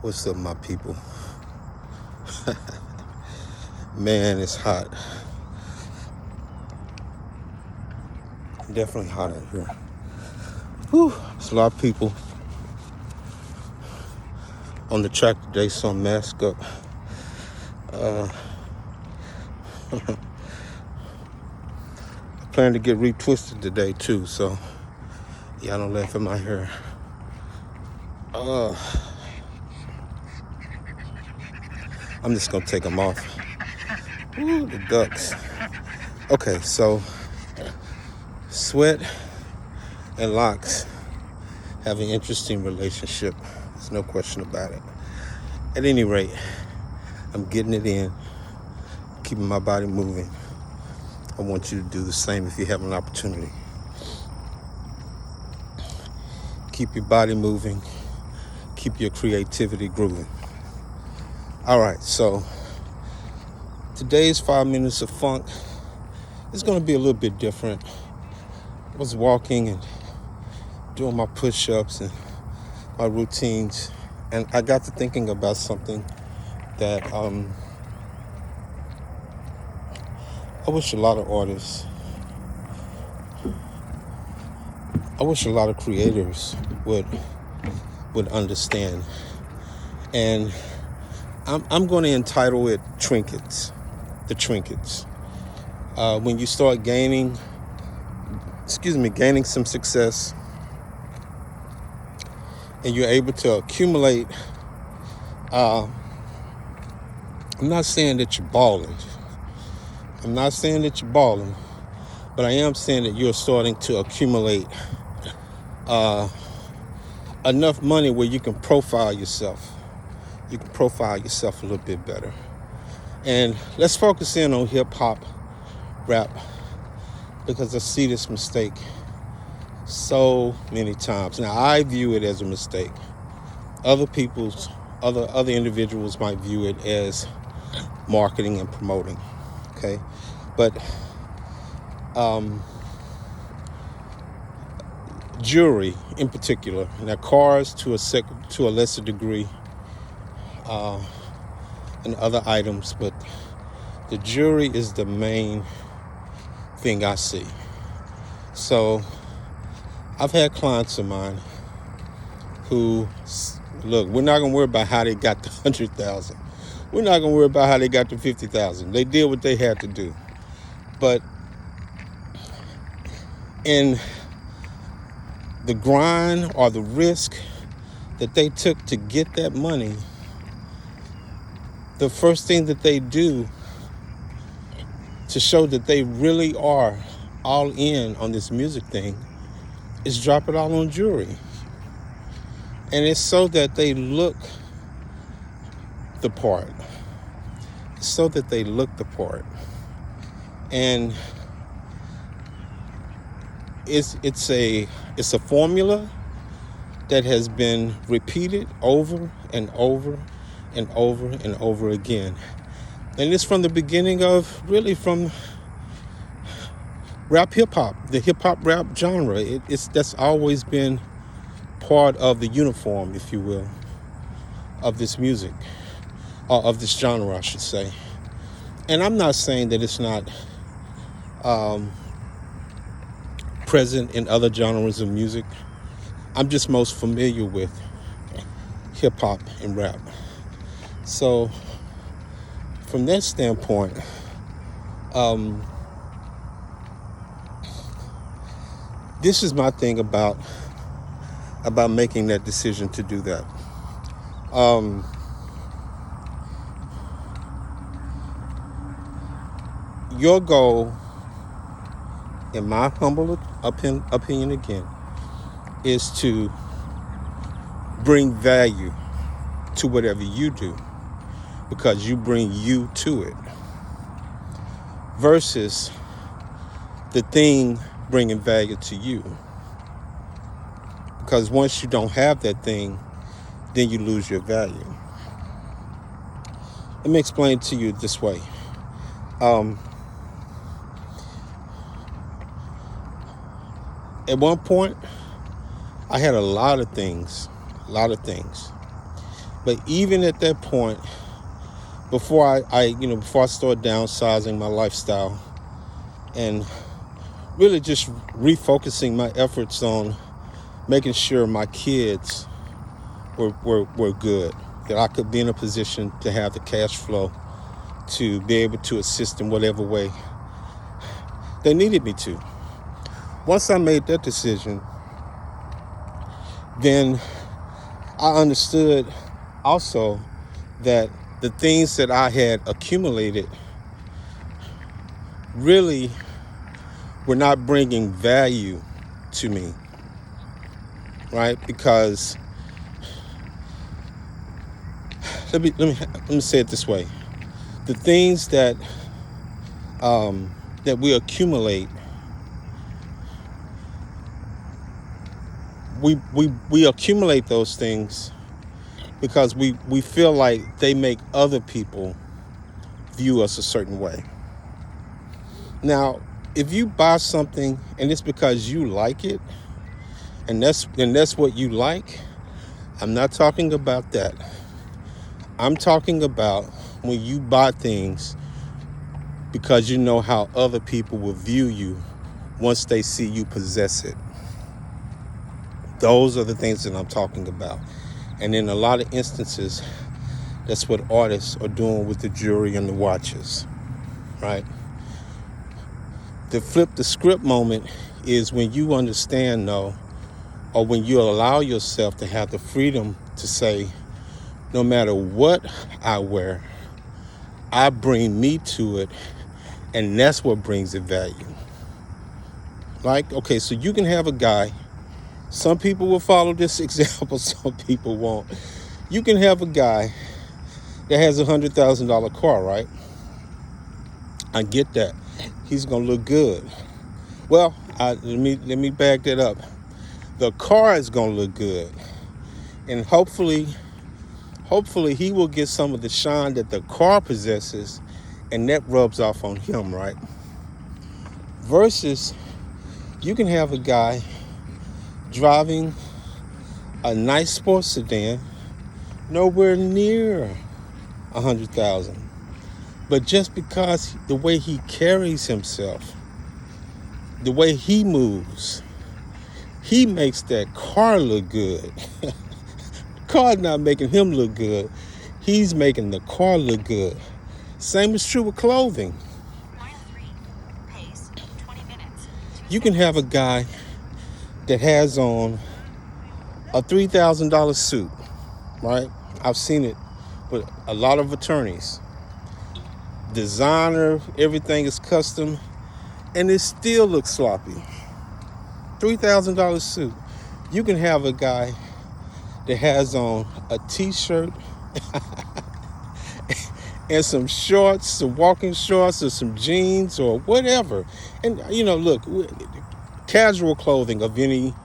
What's up, my people? Man, it's hot. Definitely hot out here. Whew. There's a lot of people on the track today, so I'm masked up. I plan to get retwisted today too, so y'all don't laugh at my hair. I'm just gonna take them off. Ooh, the ducks. Okay, so Sweat and Locks have an interesting relationship. There's no question about it. At any rate, I'm getting it in, keeping my body moving. I want you to do the same if you have an opportunity. Keep your body moving, keep your creativity grooving. All right, so today's 5 minutes of funk is going to be a little bit different. I was walking and doing my push-ups and my routines, and I got to thinking about something that I wish a lot of artists, I wish a lot of creators would understand. And I'm going to entitle it Trinkets, the Trinkets. When you start gaining some success, and you're able to accumulate, I'm not saying that you're balling. But I am saying that you're starting to accumulate enough money where you can profile yourself. You can profile yourself a little bit better. And let's focus in on hip hop, rap, because I see this mistake so many times. Now, I view it as a mistake. Other individuals might view it as marketing and promoting. Okay, but jewelry in particular, now cars to a lesser degree, and other items, but the jewelry is the main thing I see. So I've had clients of mine who, look, we're not gonna worry about how they got to 100,000. We're not gonna worry about how they got to 50,000. They did what they had to do. But in the grind or the risk that they took to get that money, the first thing that they do to show that they really are all in on this music thing is drop it all on jewelry. And it's so that they look the part. And it's a formula that has been repeated over and over and over and over again. And it's from the beginning of, really from rap hip-hop, the hip-hop rap genre. That's always been part of the uniform, if you will, of this music, or of this genre, I should say. And I'm not saying that it's not present in other genres of music. I'm just most familiar with hip-hop and rap. So from that standpoint, this is my thing about making that decision to do that. Your goal, in my humble opinion again, is to bring value to whatever you do, because you bring you to it, versus the thing bringing value to you. Because once you don't have that thing, then you lose your value. Let me explain to you this way. At one point, I had a lot of things. But even at that point, before before I start downsizing my lifestyle and really just refocusing my efforts on making sure my kids were good, that I could be in a position to have the cash flow to be able to assist in whatever way they needed me to. Once I made that decision, then I understood also that the things that I had accumulated really were not bringing value to me, right? Because let me say it this way: the things that we accumulate, we accumulate those things because we feel like they make other people view us a certain way. Now, if you buy something and it's because you like it, and that's what you like, I'm not talking about that. I'm talking about when you buy things because you know how other people will view you once they see you possess it. Those are the things that I'm talking about. And in a lot of instances, that's what artists are doing with the jewelry and the watches, right? The flip the script moment is when you understand, though, or when you allow yourself to have the freedom to say, no matter what I wear, I bring me to it, and that's what brings it value. Like, okay, so you can have a guy, some people will follow this example, some people won't. You can have a guy that has a $100,000 car, right? I get that. He's gonna look good. Well, let me back that up. The car is gonna look good, and hopefully he will get some of the shine that the car possesses, and that rubs off on him, right? Versus, you can have a guy driving a nice sports sedan, nowhere near 100,000, but just because the way he carries himself, the way he moves, he makes that car look good. The car's not making him look good. He's making the car look good. Same is true with clothing. Pace, 20 minutes. You can have a guy that has on a $3,000 suit, right? I've seen it with a lot of attorneys. Designer, everything is custom, and it still looks sloppy. $3,000 suit. You can have a guy that has on a t-shirt and some shorts, some walking shorts, or some jeans, or whatever. And look, casual clothing of any,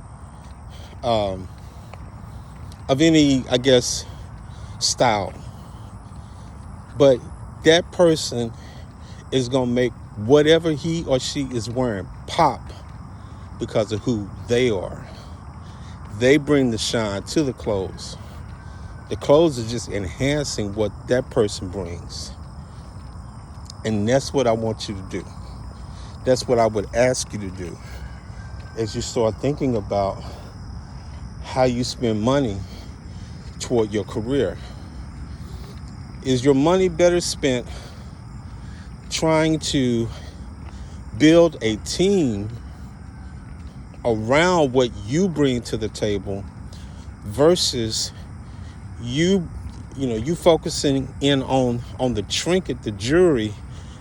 I guess, style. But that person is gonna make whatever he or she is wearing pop because of who they are. They bring the shine to the clothes. The clothes are just enhancing what that person brings. And that's what I want you to do. That's what I would ask you to do as you start thinking about how you spend money toward your career. Is your money better spent trying to build a team around what you bring to the table versus you focusing in on the trinket, the jewelry,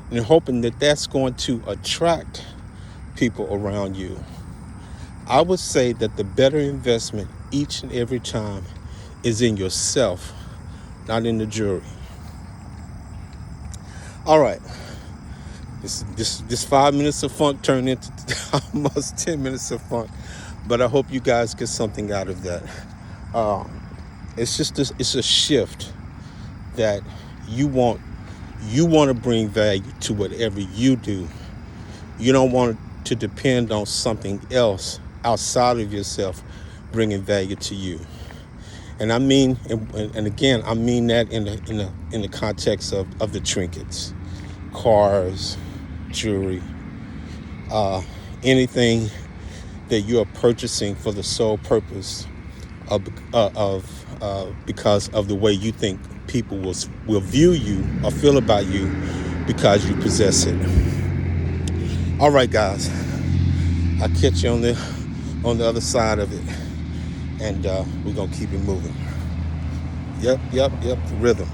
and hoping that that's going to attract people around you? I would say that the better investment each and every time is in yourself, not in the jewelry. All right. This 5 minutes of funk turned into almost 10 minutes of funk, but I hope you guys get something out of that. It's a shift that you want to bring value to whatever you do. You don't want to depend on something else outside of yourself bringing value to you. And I mean, and again, I mean that in the context of the trinkets, cars, jewelry, anything that you are purchasing for the sole purpose of because of the way you think people will view you or feel about you because you possess it. All right, guys, I'll catch you on the other side of it, and we're gonna keep it moving. Yep, the rhythm.